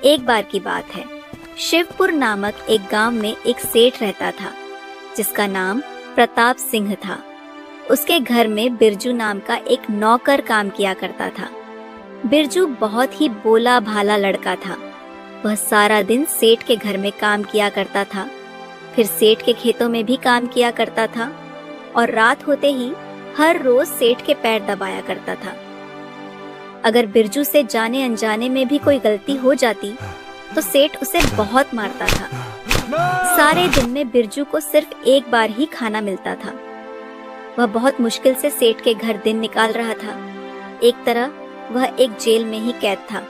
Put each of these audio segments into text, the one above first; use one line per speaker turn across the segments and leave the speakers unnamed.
एक बार की बात है। शिवपुर नामक एक गांव में एक सेठ रहता था जिसका नाम प्रताप सिंह था। उसके घर में बिरजू नाम का एक नौकर काम किया करता था। बिरजू बहुत ही भोला भाला लड़का था। वह सारा दिन सेठ के घर में काम किया करता था, फिर सेठ के खेतों में भी काम किया करता था और रात होते ही हर रोज सेठ के पैर दबाया करता था। अगर बिरजू से जाने अनजाने में भी कोई गलती हो जाती तो सेठ उसे बहुत मारता था। सारे दिन में बिरजू को सिर्फ एक बार ही खाना मिलता था। वह बहुत मुश्किल से सेठ के घर दिन निकाल रहा था। एक तरह वह एक जेल में ही कैद था।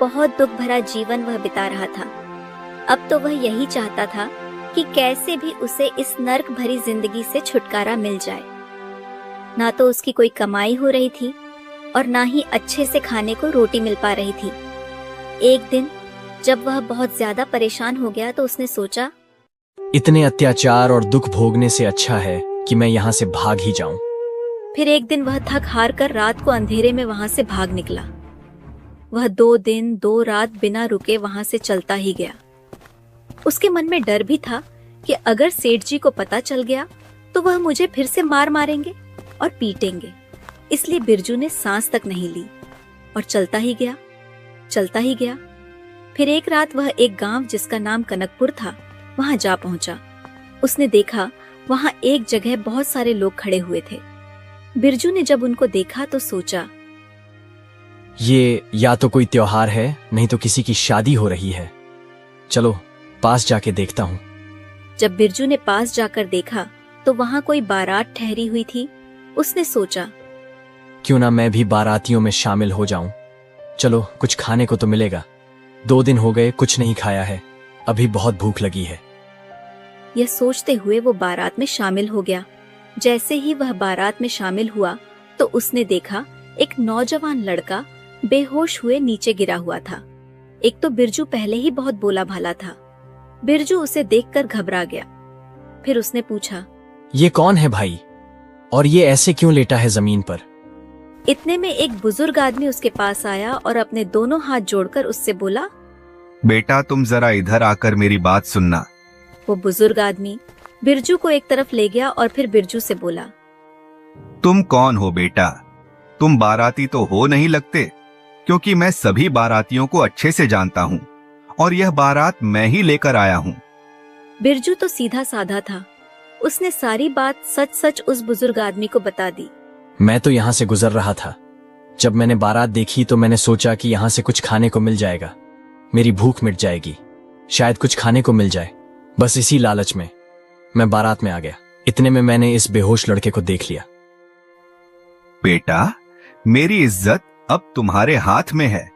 बहुत दुख भरा जीवन वह बिता रहा था। अब तो वह यही चाहता था कि कैसे भी उसे इस नर्क भरी जिंदगी से छुटकारा मिल जाए। ना तो उसकी कोई कमाई हो रही थी और ना ही अच्छे से खाने को रोटी मिल पा रही थी। एक दिन जब वह बहुत ज्यादा परेशान हो गया तो उसने सोचा,
इतने अत्याचार और दुख भोगने से अच्छा है कि मैं यहाँ से भाग ही जाऊं।
फिर एक दिन वह थक हार कर रात को अंधेरे में वहां से भाग निकला। वह 2 दिन 2 रात बिना रुके वहां से चलता ही गया। उसके मन में डर भी था कि अगर सेठ जी को पता चल गया तो वह मुझे फिर से मारेंगे और पीटेंगे। इसलिए बिरजू ने सांस तक नहीं ली और चलता ही गया। फिर एक रात वह एक गांव जिसका नाम कनकपुर था वहां जा पहुंचा। उसने देखा वहां एक जगह बहुत सारे लोग खड़े हुए थे। बिरजू ने जब उनको देखा तो सोचा,
ये या तो कोई त्योहार है, नहीं तो किसी की शादी हो रही है। चलो पास जाके देखता हूँ।
जब बिरजू ने पास जाकर देखा तो वहां कोई बारात ठहरी हुई थी। उसने सोचा,
क्यों ना मैं भी बारातियों में शामिल हो जाऊं। चलो कुछ खाने को तो मिलेगा। 2 दिन हो गए कुछ नहीं खाया है, अभी बहुत भूख लगी है।
यह सोचते हुए वो बारात में शामिल हो गया। जैसे ही वह बारात में शामिल हुआ तो उसने देखा एक नौजवान लड़का बेहोश हुए नीचे गिरा हुआ था। एक तो बिरजू पहले ही बहुत भोला भाला था। बिरजू उसे देखकर घबरा गया। फिर उसने पूछा,
ये कौन है भाई, और ये ऐसे क्यों लेटा है जमीन पर?
इतने में एक बुजुर्ग आदमी उसके पास आया और अपने दोनों हाथ जोड़कर उससे बोला,
बेटा तुम जरा इधर आकर मेरी बात सुनना।
वो बुजुर्ग आदमी बिरजू को एक तरफ ले गया और फिर बिरजू से बोला,
तुम कौन हो बेटा? तुम बाराती तो हो नहीं लगते, क्योंकि मैं सभी बारातियों को अच्छे से जानता हूँ और यह बारात मैं ही लेकर आया हूँ।
बिरजू तो सीधा साधा था। उसने सारी बात सच सच उस बुजुर्ग आदमी को बता दी।
मैं तो यहाँ से गुजर रहा था। जब मैंने बारात देखी तो मैंने सोचा कि यहाँ से कुछ खाने को मिल जाएगा, मेरी भूख मिट जाएगी, शायद कुछ खाने को मिल जाए। बस इसी लालच में मैं बारात में आ गया। इतने में मैंने इस बेहोश लड़के को देख लिया।
बेटा मेरी इज्जत अब तुम्हारे हाथ में है,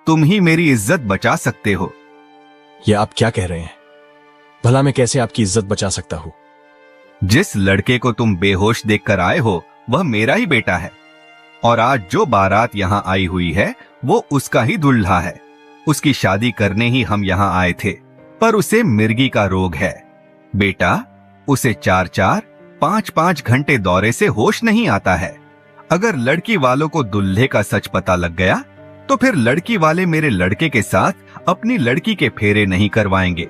तुम ही मेरी इज्जत बचा सकते हो।
ये आप क्या कह रहे हैं? भला मैं कैसे आपकी इज्जत बचा सकता हूँ?
जिस लड़के को तुम बेहोश देखकर आए हो वह मेरा ही बेटा है, और आज जो बारात यहाँ आई हुई है वो उसका ही दूल्हा है। उसकी शादी करने ही हम यहाँ आए थे, पर उसे मिर्गी का रोग है। बेटा उसे 4-4, 5-5 घंटे दौरे से होश नहीं आता है। अगर लड़की वालों को दूल्हे का सच पता लग गया तो फिर लड़की वाले मेरे लड़के के साथ अपनी लड़की के फेरे नहीं करवाएंगे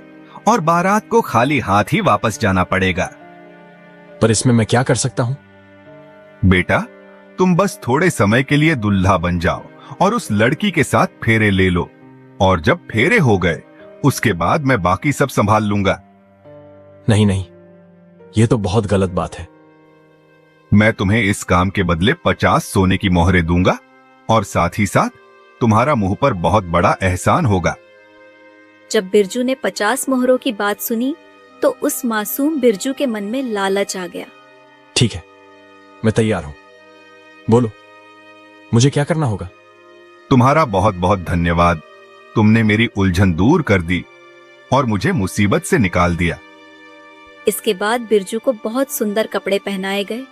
और बारात को खाली हाथ ही वापस जाना पड़ेगा।
पर इसमें मैं क्या कर सकता हूँ?
बेटा तुम बस थोड़े समय के लिए दूल्हा बन जाओ और उस लड़की के साथ फेरे ले लो, और जब फेरे हो गए उसके बाद मैं बाकी सब संभाल लूंगा।
नहीं, ये तो बहुत गलत बात है।
मैं तुम्हें इस काम के बदले 50 सोने की मोहरें दूंगा और साथ ही साथ तुम्हारा मुंह पर बहुत बड़ा एहसान होगा।
जब बिरजू ने 50 मोहरों की बात सुनी तो उस मासूम बिरजू के मन में लालच आ गया।
ठीक है, मैं तैयार हूं। बोलो, मुझे क्या करना होगा?
तुम्हारा बहुत बहुत धन्यवाद। तुमने मेरी उलझन दूर कर दी और मुझे मुसीबत से निकाल दिया।
इसके बाद बिरजू को बहुत सुंदर कपड़े पहनाए गए।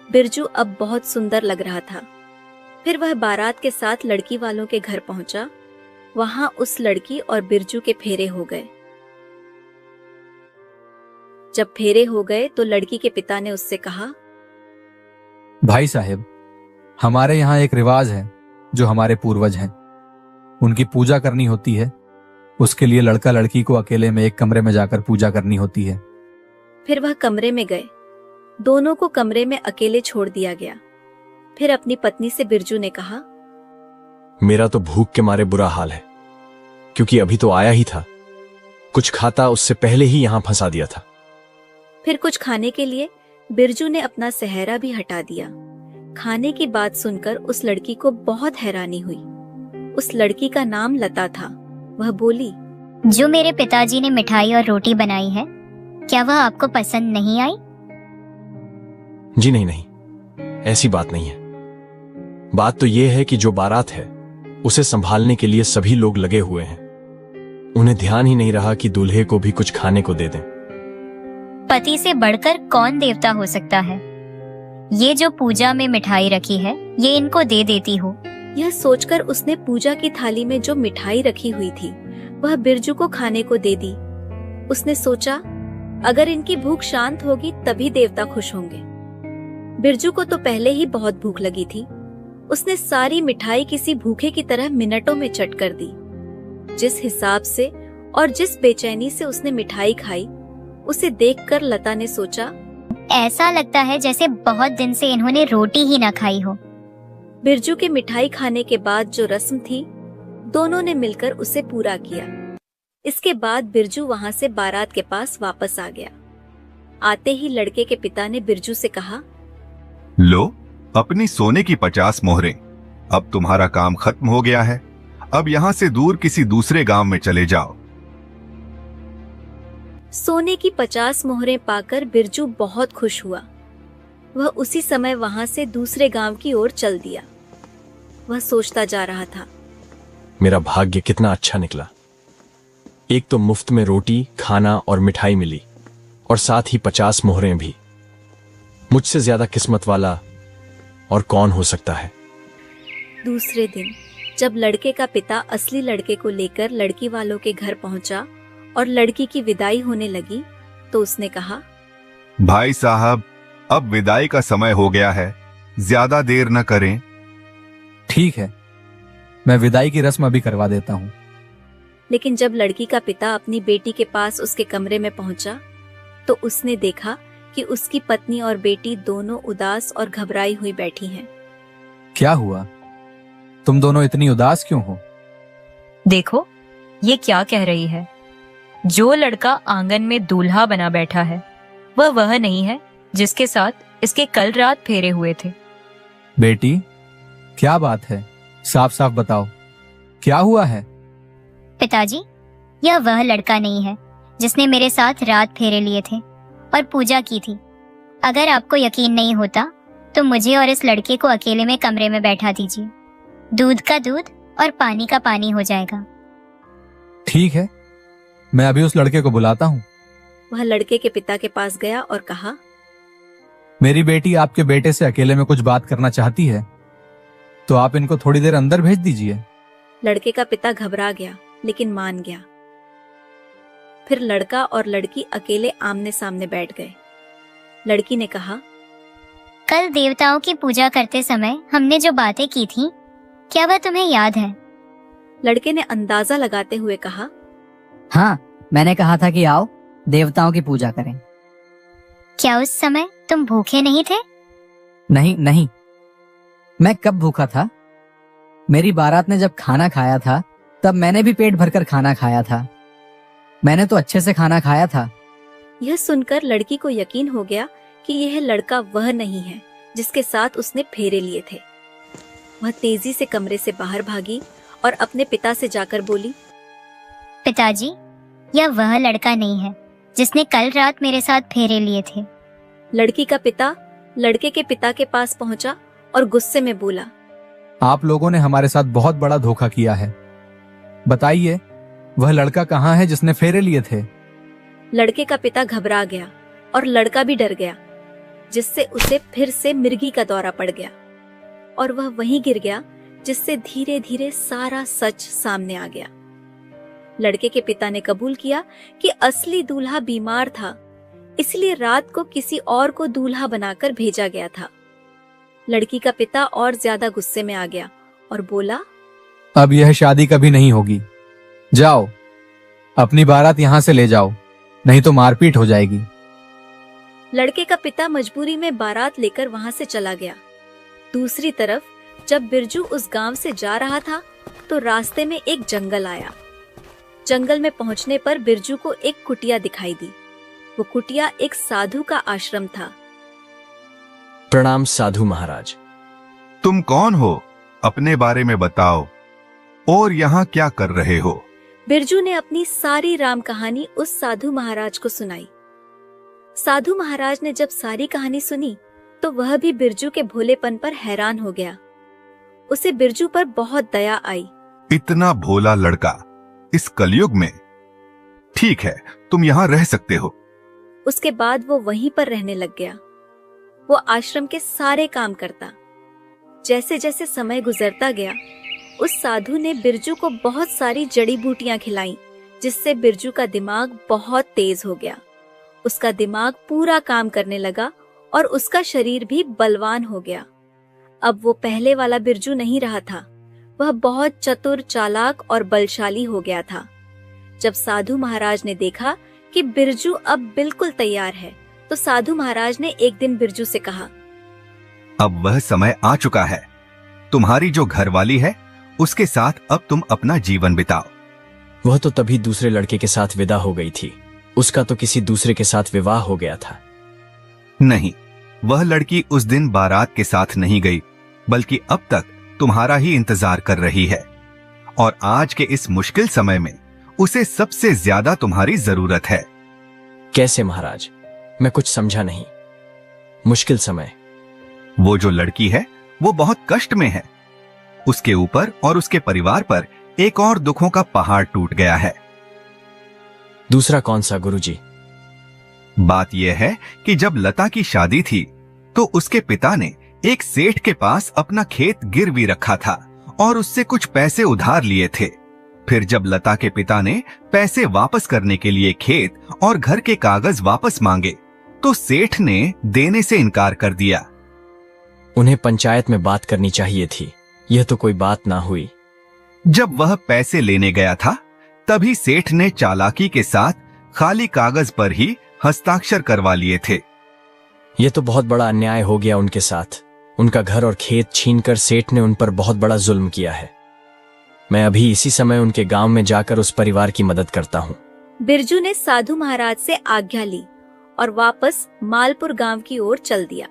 बिरजू अब बहुत सुंदर लग रहा था। फिर वह बारात के साथ लड़की वालों के घर पहुंचा। वहां उस लड़की और बिरजू के फेरे हो गए। जब फेरे हो गए तो लड़की के पिता ने उससे कहा,
भाई साहब, हमारे यहाँ एक रिवाज है जो हमारे पूर्वज हैं, उनकी पूजा करनी होती है उसके लिए लड़का लड़की को अकेले में एक कमरे में जाकर पूजा करनी होती है।
फिर वह कमरे में गए। दोनों को कमरे में अकेले छोड़ दिया गया। फिर अपनी पत्नी से बिरजू ने कहा,
मेरा तो भूख के मारे बुरा हाल है, क्योंकि अभी तो आया ही था। कुछ खाता उससे पहले ही यहां फंसा दिया था।
फिर कुछ खाने के लिए बिरजू ने अपना सेहरा भी हटा दिया। खाने की बात सुनकर उस लड़की को बहुत हैरानी हुई। उस लड़की का नाम लता था। वह बोली,
जो मेरे पिताजी ने मिठाई और रोटी बनाई है, क्या वह आपको पसंद नहीं आई?
जी नहीं, ऐसी बात नहीं है। बात तो यह है कि जो बारात है उसे संभालने के लिए सभी लोग लगे हुए हैं। उन्हें ध्यान ही नहीं रहा कि दूल्हे को भी कुछ खाने को दे दें।
पति से बढ़कर कौन देवता हो सकता है? ये जो पूजा में मिठाई रखी है, ये इनको दे देती हो।
यह सोचकर उसने पूजा की थाली में जो मिठाई रखी हुई थी वह बिरजू को खाने को दे दी। उसने सोचा, अगर इनकी भूख शांत होगी तभी देवता खुश होंगे। बिरजू को तो पहले ही बहुत भूख लगी थी। उसने सारी मिठाई किसी भूखे की तरह मिनटों में चट कर दी। जिस हिसाब से और जिस बेचैनी से उसने मिठाई खाई, उसे देखकर लता ने सोचा,
ऐसा लगता है जैसे बहुत दिन से इन्होंने रोटी ही ना खाई हो।
बिरजू के मिठाई खाने के बाद जो रस्म थी, दोनों ने मिलकर उसे पूरा किया। इसके बाद बिरजू वहां से बारात के पास वापस आ गया। आते ही लड़के के पिता ने बिरजू से कहा,
लो अपनी सोने की 50 मोहरें। अब तुम्हारा काम खत्म हो गया है। अब यहाँ से दूर किसी दूसरे गांव में चले जाओ।
सोने की 50 मोहरें पाकर बिरजू बहुत खुश हुआ। वह उसी समय वहां से दूसरे गांव की ओर चल दिया। वह सोचता जा रहा था,
मेरा भाग्य कितना अच्छा निकला। एक तो मुफ्त में रोटी, खाना और मिठाई मिली, और साथ ही 50 मोहरें भी। मुझसे ज्यादा किस्मत वाला और कौन हो सकता है।
दूसरे दिन जब लड़के का पिता असली लड़के को लेकर लड़की वालों के घर पहुंचा और लड़की की विदाई होने लगी, तो उसने कहा,
भाई साहब, अब विदाई का समय हो गया है, ज्यादा देर न करें।
ठीक है, मैं विदाई की रस्म अभी करवा देता हूँ।
लेकिन जब लड़की का पिता अपनी बेटी के पास उसके कमरे में पहुंचा, तो उसने देखा कि उसकी पत्नी और बेटी दोनों उदास और घबराई हुई बैठी हैं।
क्या हुआ? तुम दोनों इतनी उदास क्यों हो?
देखो, ये क्या कह रही है। जो लड़का आंगन में दूल्हा बना बैठा है, वह नहीं है जिसके साथ इसके कल रात फेरे हुए थे।
बेटी, क्या बात है? साफ साफ बताओ, क्या हुआ है?
पिताजी, यह वह लड़का नहीं है जिसने मेरे साथ रात फेरे लिए थे और पूजा की थी। अगर आपको यकीन नहीं होता तो मुझे और इस लड़के को अकेले में कमरे में बैठा दीजिए। दूध का दूध और पानी का पानी हो जाएगा।
ठीक है, मैं अभी उस लड़के को बुलाता हूँ।
वह लड़के के पिता के पास गया और कहा,
मेरी बेटी आपके बेटे से अकेले में कुछ बात करना चाहती है, तो आप इनको थोड़ी देर अंदर भेज दीजिए।
लड़के का पिता घबरा गया लेकिन मान गया। फिर लड़का और लड़की अकेले आमने सामने बैठ गए। लड़की ने कहा,
कल देवताओं की पूजा करते समय हमने जो बातें की थी, क्या वह तुम्हें याद है?
लड़के ने अंदाजा लगाते हुए कहा,
हाँ, मैंने कहा था कि आओ देवताओं की पूजा करें।
क्या उस समय तुम भूखे नहीं थे?
नहीं नहीं, मैं कब भूखा था? मेरी बारात ने जब खाना खाया था तब मैंने भी पेट भरकर खाना खाया था। मैंने तो अच्छे से खाना खाया था।
यह सुनकर लड़की को यकीन हो गया कि यह लड़का वह नहीं है जिसके साथ उसने फेरे लिए थे। वह तेजी से कमरे से बाहर भागी और अपने पिता से जाकर बोली,
पिताजी, यह वह लड़का नहीं है जिसने कल रात मेरे साथ फेरे लिए थे।
लड़की का पिता लड़के के पिता के पास पहुंचा और गुस्से में बोला,
आप लोगों ने हमारे साथ बहुत बड़ा धोखा किया है। बताइए, वह लड़का कहाँ है जिसने फेरे लिए थे?
लड़के का पिता घबरा गया और लड़का भी डर गया, जिससे उसे फिर से मिर्गी का दौरा पड़ गया और वह वहीं गिर गया, जिससे धीरे धीरे सारा सच सामने आ गया। लड़के के पिता ने कबूल किया कि असली दूल्हा बीमार था, इसलिए रात को किसी और को दूल्हा बनाकर भेजा गया था। लड़की का पिता और ज्यादा गुस्से में आ गया और बोला,
अब यह शादी कभी नहीं होगी। जाओ, अपनी बारात यहाँ से ले जाओ, नहीं तो मारपीट हो जाएगी।
लड़के का पिता मजबूरी में बारात लेकर वहां से चला गया। दूसरी तरफ जब बिरजू उस गांव से जा रहा था तो रास्ते में एक जंगल आया। जंगल में पहुंचने पर बिरजू को एक कुटिया दिखाई दी। वो कुटिया एक साधु का आश्रम था।
प्रणाम साधु महाराज।
तुम कौन हो? अपने बारे में बताओ, और यहाँ क्या कर रहे हो?
बिरजू ने अपनी सारी राम कहानी उस साधु महाराज को सुनाई। साधु महाराज ने जब सारी कहानी सुनी तो वह भी बिरजू के भोलेपन पर हैरान हो गया। उसे बिरजू पर बहुत दया आई।
इतना भोला लड़का इस कलयुग में? ठीक है, तुम यहाँ रह सकते हो।
उसके बाद वो वहीं पर रहने लग गया। वो आश्रम के सारे काम करता। जैसे जैसे समय गुजरता गया, उस साधु ने बिरजू को बहुत सारी जड़ी बूटियां खिलाईं, जिससे बिरजू का दिमाग बहुत तेज हो गया। उसका दिमाग पूरा काम करने लगा और उसका शरीर भी बलवान हो गया। अब वो पहले वाला बिरजू नहीं रहा था। वह बहुत चतुर, चालाक और बलशाली हो गया था। जब साधु महाराज ने देखा कि बिरजू अब बिल्कुल तैयार है, तो साधु महाराज ने एक दिन बिरजू से कहा,
अब वह समय आ चुका है। तुम्हारी जो घरवाली है उसके साथ अब तुम अपना जीवन बिताओ।
वह तो तभी दूसरे लड़के के साथ विदा हो गई थी। उसका तो किसी दूसरे के साथ विवाह हो गया था।
नहीं, वह लड़की उस दिन बारात के साथ नहीं गई, बल्कि अब तक तुम्हारा ही इंतजार कर रही है। और आज के इस मुश्किल समय में उसे सबसे ज्यादा तुम्हारी जरूरत है।
कैसे महाराज? मैं कुछ समझा नहीं। मुश्किल समय?
वो जो लड़की है वो बहुत कष्ट में है। उसके ऊपर और उसके परिवार पर एक और दुखों का पहाड़ टूट गया है।
दूसरा कौन सा गुरुजी?
बात यह है कि जब लता की शादी थी तो उसके पिता ने एक सेठ के पास अपना खेत गिरवी रखा था और उससे कुछ पैसे उधार लिए थे। फिर जब लता के पिता ने पैसे वापस करने के लिए खेत और घर के कागज वापस मांगे तो सेठ ने देने से इनकार कर दिया।
उन्हें पंचायत में बात करनी चाहिए थी। यह तो कोई बात ना हुई।
जब वह पैसे लेने गया था तभी सेठ ने चालाकी के साथ खाली कागज पर ही हस्ताक्षर करवा लिए थे।
यह तो बहुत बड़ा अन्याय हो गया उनके साथ। उनका घर और खेत छीनकर सेठ ने उन पर बहुत बड़ा जुल्म किया है। मैं अभी इसी समय उनके गांव में जाकर उस परिवार की मदद करता हूँ।
बिरजू ने साधु महाराज से आज्ञा ली और वापस मालपुर गांव की ओर चल दिया।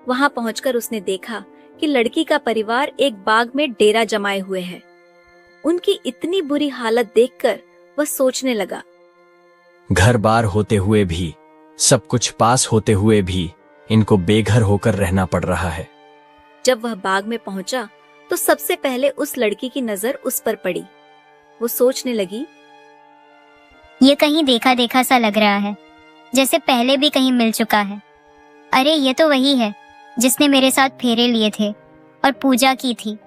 वहां पहुंचकर उसने देखा कि लड़की का परिवार एक बाग में डेरा जमाए हुए है। उनकी इतनी बुरी हालत देखकर वह सोचने लगा,
घर बार होते हुए भी, सब कुछ पास होते हुए भी इनको बेघर होकर रहना पड़ रहा है।
जब वह बाग में पहुंचा तो सबसे पहले उस लड़की की नजर उस पर पड़ी। वो सोचने लगी,
ये कहीं देखा देखा सा लग रहा है, जैसे पहले भी कहीं मिल चुका है। अरे ये तो वही है जिसने मेरे साथ फेरे लिए थे और पूजा की थी।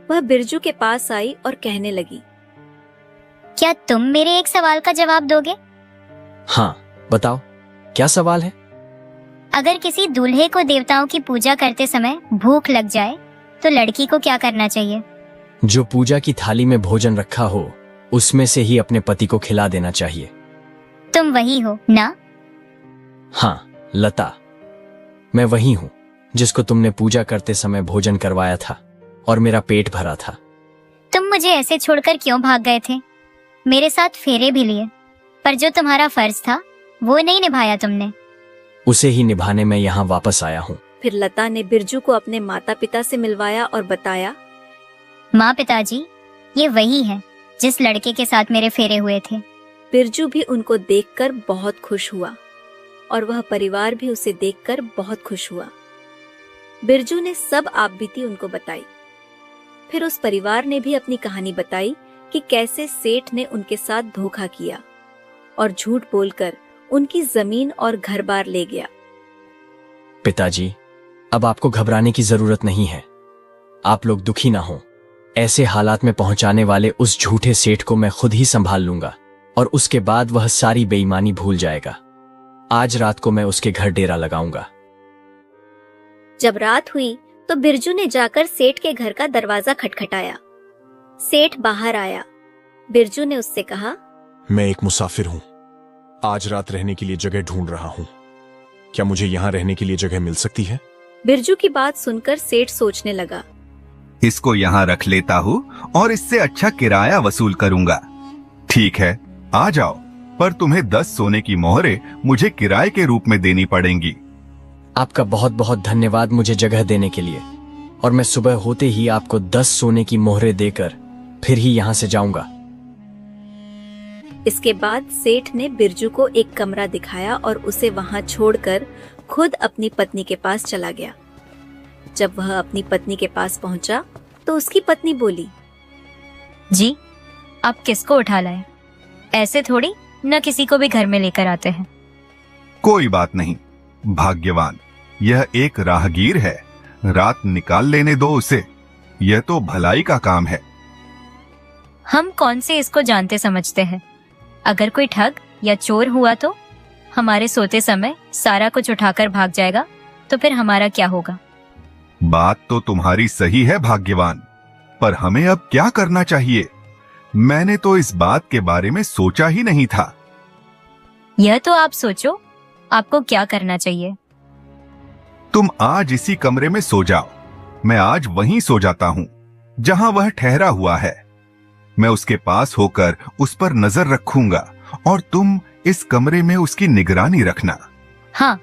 वह बिरजू के पास आई और कहने लगी,
क्या तुम मेरे एक सवाल का जवाब दोगे?
हाँ, बताओ, क्या सवाल है?
अगर किसी दूल्हे को देवताओं की पूजा करते समय भूख लग जाए तो लड़की को क्या करना चाहिए?
जो पूजा की थाली में भोजन रखा हो उसमें से ही अपने पति को खिला देना चाहिए।
तुम वही हो ना?
हाँ लता, मैं वही हूँ जिसको तुमने पूजा करते समय भोजन करवाया था और मेरा पेट भरा था।
तुम मुझे ऐसे छोड़कर क्यों भाग गए थे? मेरे साथ फेरे भी लिए, पर जो तुम्हारा फर्ज था वो नहीं निभाया तुमने।
उसे ही निभाने में यहाँ वापस आया हूँ।
फिर लता ने बिरजू को अपने माता पिता से मिलवाया और बताया,
माँ पिताजी, ये वही है जिस लड़के के साथ मेरे फेरे हुए थे।
बिरजू भी उनको देखकर बहुत खुश हुआ और वह परिवार भी उसे देखकर बहुत खुश हुआ। बिरजू ने सब आपबीती उनको बताई। फिर उस परिवार ने भी अपनी कहानी बताई कि कैसे सेठ ने उनके साथ धोखा किया और झूठ बोलकर उनकी जमीन और घर-बार ले गया।
पिताजी, अब आपको घबराने की जरूरत नहीं है। आप लोग दुखी ना हो। ऐसे हालात में पहुंचाने वाले उस झूठे सेठ को मैं खुद ही संभाल लूंगा और उसके बाद वह सारी बेईमानी भूल जाएगा। आज रात को मैं उसके घर डेरा लगाऊंगा।
जब रात हुई तो बिरजू ने जाकर सेठ के घर का दरवाजा खटखटाया। सेठ बाहर आया। बिरजू ने उससे कहा,
मैं एक मुसाफिर हूं, आज रात रहने के लिए जगह ढूंढ रहा हूं। क्या मुझे यहां रहने के लिए जगह मिल सकती है?
बिरजू की बात सुनकर सेठ सोचने लगा।
इसको यहाँ रख लेता हूँ और इससे अच्छा किराया वसूल करूंगा। ठीक है, आ जाओ, पर तुम्हें 10 सोने की मोहरें मुझे किराए के रूप में देनी पड़ेंगी।
आपका बहुत बहुत धन्यवाद मुझे जगह देने के लिए, और मैं सुबह होते ही आपको 10 सोने की मोहरें देकर फिर ही यहाँ से जाऊंगा।
इसके बाद सेठ ने बिरजू को एक कमरा दिखाया और उसे वहां छोड़कर खुद अपनी पत्नी के पास चला गया। जब वह अपनी पत्नी के पास पहुंचा तो उसकी पत्नी बोली,
जी, आप किसको उठा लाए? ऐसे थोड़ी न किसी को भी घर में लेकर आते हैं।
कोई बात नहीं, भाग्यवान, यह एक राहगीर है, रात निकाल लेने दो उसे, यह तो भलाई का काम है।
हम कौन से इसको जानते समझते हैं? अगर कोई ठग या चोर हुआ तो हमारे सोते समय सारा कुछ उठाकर भाग जाएगा, तो फिर हमारा क्या होगा?
बात तो तुम्हारी सही है भाग्यवान, पर हमें अब क्या करना चाहिए? मैंने तो इस बात के बारे में सोचा ही नहीं था।
यह तो आप सोचो, आपको क्या करना चाहिए।
तुम आज इसी कमरे में सो जाओ, मैं आज वहीं सो जाता हूं जहां वह ठहरा हुआ है। मैं उसके पास होकर उस पर नजर रखूंगा और तुम इस कमरे में उसकी निगरानी रखना।
हाँ,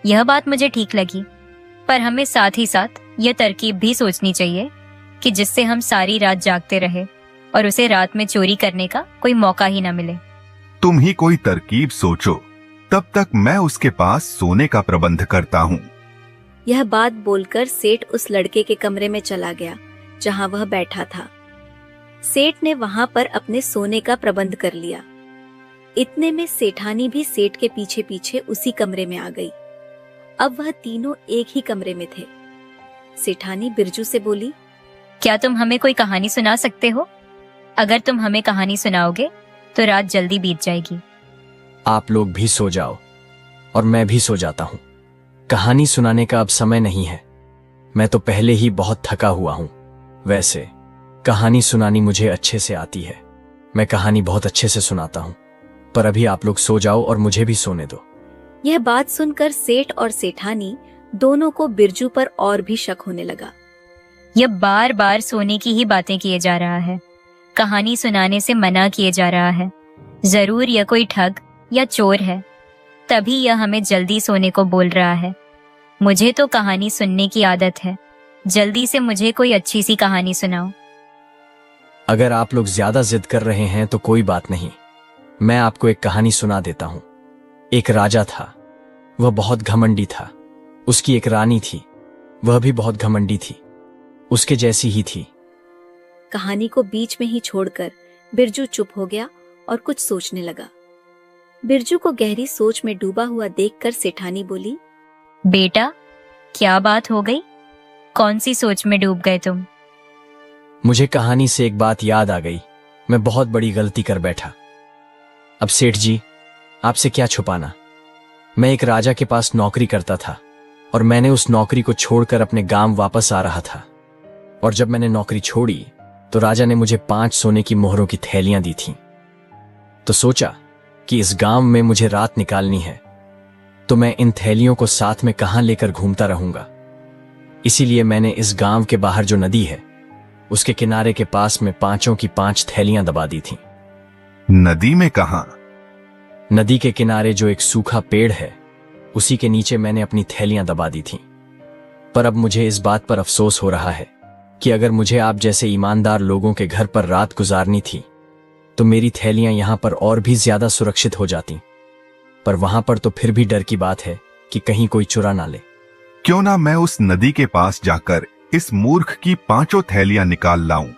यह बात मुझे ठीक लगी, पर हमें साथ ही साथ यह तरकीब भी सोचनी चाहिए कि जिससे हम सारी रात जागते रहे और उसे रात में चोरी करने का कोई मौका ही न मिले।
तुम ही कोई तरकीब सोचो, तब तक मैं उसके पास सोने का प्रबंध करता हूँ।
यह बात बोलकर सेठ उस लड़के के कमरे में चला गया जहां वह बैठा था। सेठ ने वहां पर अपने सोने का प्रबंध कर लिया। इतने में सेठानी भी सेठ के पीछे पीछे उसी कमरे में आ गई। अब वह तीनों एक ही कमरे में थे। सेठानी बिरजू से बोली,
क्या तुम हमें कोई कहानी सुना सकते हो? अगर तुम हमें कहानी सुनाओगे तो रात जल्दी बीत जाएगी।
आप लोग भी सो जाओ और मैं भी सो जाता हूं। कहानी सुनाने का अब समय नहीं है, मैं तो पहले ही बहुत थका हुआ हूं। वैसे कहानी सुनानी मुझे अच्छे से आती है, मैं कहानी बहुत अच्छे से सुनाता हूं, पर अभी आप लोग सो जाओ और मुझे भी सोने दो।
यह बात सुनकर सेठ और सेठानी दोनों को बिरजू पर और भी शक होने लगा।
यह बार बार सोने की ही बातें किए जा रहा है, कहानी सुनाने से मना किए जा रहा है। जरूर यह कोई ठग या चोर है, तभी यह हमें जल्दी सोने को बोल रहा है। मुझे तो कहानी सुनने की आदत है, जल्दी से मुझे कोई अच्छी सी कहानी सुनाओ।
अगर आप लोग ज्यादा जिद कर रहे हैं तो कोई बात नहीं, मैं आपको एक कहानी सुना देता हूं। एक राजा था, वह बहुत घमंडी था। उसकी एक रानी थी, वह भी बहुत घमंडी थी, उसके जैसी ही थी।
कहानी को बीच में ही छोड़कर बिरजू चुप हो गया और कुछ सोचने लगा। बिरजू को गहरी सोच में डूबा हुआ देखकर सेठानी बोली,
बेटा, क्या बात हो गई? कौन सी सोच में डूब गए तुम?
मुझे कहानी से एक बात याद आ गई, मैं बहुत बड़ी गलती कर बैठा। अब सेठ जी, आपसे क्या छुपाना, मैं एक राजा के पास नौकरी करता था और मैंने उस नौकरी को छोड़कर अपने गांव वापस आ रहा था। और जब मैंने नौकरी छोड़ी तो राजा ने मुझे 5 सोने की मोहरों की थैलियां दी थीं। तो सोचा कि इस गांव में मुझे रात निकालनी है, तो मैं इन थैलियों को साथ में कहां लेकर घूमता रहूंगा। इसीलिए मैंने इस गांव के बाहर जो नदी है, उसके किनारे के पास में 5 की 5 थैलियां दबा दी थीं।
नदी में कहां?
नदी के किनारे जो एक सूखा पेड़ है, उसी के नीचे मैंने अपनी थैलियां दबा दी थीं। पर अब मुझे इस बात पर अफसोस हो रहा है कि अगर मुझे आप जैसे ईमानदार लोगों के घर पर रात गुजारनी थी तो मेरी थैलियां यहां पर और भी ज्यादा सुरक्षित हो जाती। पर वहां पर तो फिर भी डर की बात है कि कहीं कोई चुरा ना ले।
क्यों ना मैं उस नदी के पास जाकर इस मूर्ख की 5 थैलियां निकाल लाऊं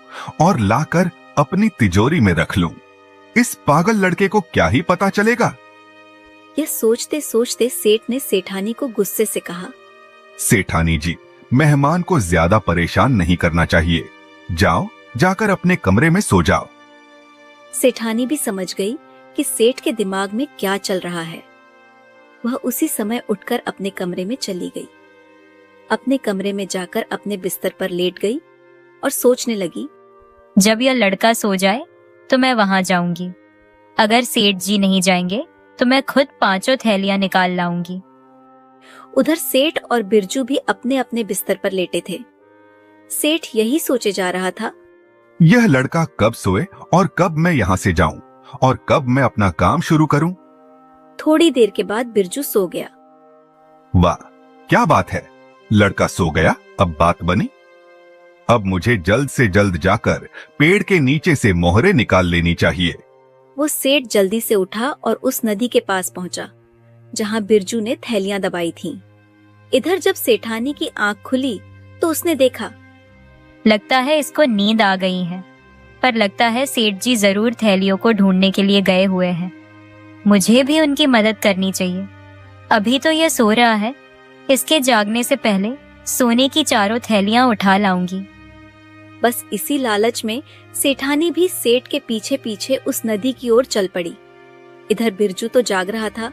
और लाकर अपनी तिजोरी में रख लूं। इस पागल लड़के को क्या ही पता चलेगा।
यह सोचते सोचते सेठ ने सेठानी को गुस्से से कहा,
सेठानी जी, मेहमान को ज्यादा परेशान नहीं करना चाहिए, जाओ, जाकर अपने कमरे में सो जाओ।
सेठानी भी समझ गई कि सेठ के दिमाग में क्या चल रहा है। वह उसी समय उठकर अपने कमरे में चली गई। अपने कमरे में जाकर अपने बिस्तर पर लेट गई और सोचने लगी
जब यह लड़का सो जाए तो मैं वहां जाऊंगी। अगर सेठ जी नहीं जाएंगे तो मैं खुद 5 थैलियां निकाल लाऊंगी।
उधर सेठ और बिरजू भी अपने अपने बिस्तर पर लेटे थे। सेठ यही सोचे जा रहा था,
यह लड़का कब सोए और कब मैं यहाँ से जाऊं और कब मैं अपना काम शुरू करूं।
थोड़ी देर के बाद बिरजू सो गया।
वाह, क्या बात है, लड़का सो गया, अब बात बनी। अब मुझे जल्द से जल्द जाकर पेड़ के नीचे से मोहरे निकाल लेनी चाहिए।
वो सेठ जल्दी से उठा और उस नदी के पास पहुंचा जहां बिरजू ने थैलियां दबाई थीं। इधर जब सेठानी की आंख खुली तो उसने देखा,
लगता है इसको नींद आ गई है, पर लगता है सेठ जी जरूर थैलियों को ढूंढने के लिए गए हुए हैं। मुझे भी उनकी मदद करनी चाहिए। अभी तो यह सो रहा है, इसके जागने से पहले सोने की 4 थैलियां उठा लाऊंगी।
बस इसी लालच में सेठानी भी सेठ के पीछे पीछे उस नदी की ओर चल पड़ी। इधर बिरजू तो जाग रहा था,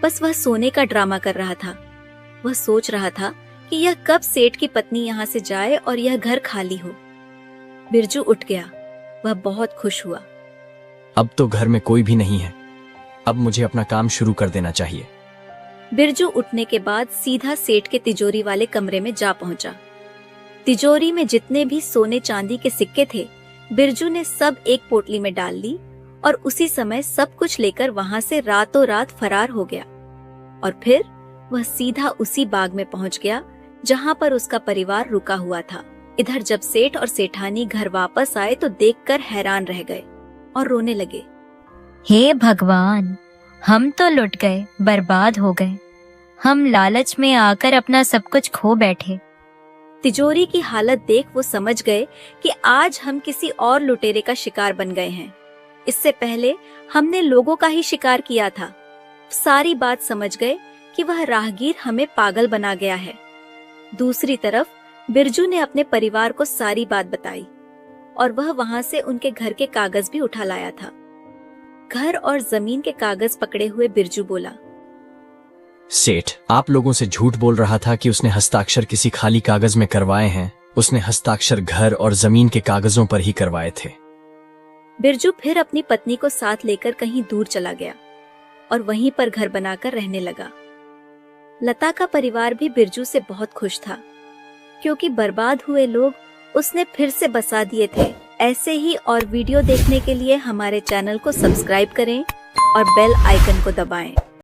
बस वह सोने का ड्रामा कर रहा था। वह सोच रहा था कि यह कब सेठ की पत्नी यहाँ से जाए और यह घर खाली हो। बिरजू उठ गया, वह बहुत खुश हुआ।
अब तो घर में कोई भी नहीं है, अब मुझे अपना काम शुरू कर देना चाहिए।
बिरजू उठने के बाद सीधा सेठ के तिजोरी वाले कमरे में जा पहुंचा। तिजोरी में जितने भी सोने चांदी के सिक्के थे, बिरजू ने सब एक पोटली में डाल ली और उसी समय सब कुछ लेकर वहां से रातों रात फरार हो गया। और फिर वह सीधा उसी बाग में पहुंच गया जहां पर उसका परिवार रुका हुआ था। इधर जब सेठ और सेठानी घर वापस आए तो देखकर हैरान रह गए और रोने लगे।
हे भगवान, हम तो लुट गए, बर्बाद हो गए। हम लालच में आकर अपना सब कुछ खो बैठे।
तिजोरी की हालत देख वो समझ गए कि आज हम किसी और लुटेरे का शिकार बन गए हैं। इससे पहले हमने लोगों का ही शिकार किया था। सारी बात समझ गए कि वह राहगीर हमें पागल बना गया है। दूसरी तरफ बिरजू ने अपने परिवार को सारी बात बताई और वह वहां से उनके घर के कागज भी उठा लाया था। घर और जमीन के कागज पकड़े हुए बिरजू बोला,
सेठ आप लोगों से झूठ बोल रहा था कि उसने हस्ताक्षर किसी खाली कागज में करवाए हैं। उसने हस्ताक्षर घर और जमीन के कागजों पर ही करवाए थे।
बिरजू फिर अपनी पत्नी को साथ लेकर कहीं दूर चला गया और वहीं पर घर बनाकर रहने लगा। लता का परिवार भी बिरजू से बहुत खुश था, क्योंकि बर्बाद हुए लोग उसने फिर से बसा दिए थे। ऐसे ही और वीडियो देखने के लिए हमारे चैनल को सब्सक्राइब करें और बेल आइकन को दबाएं।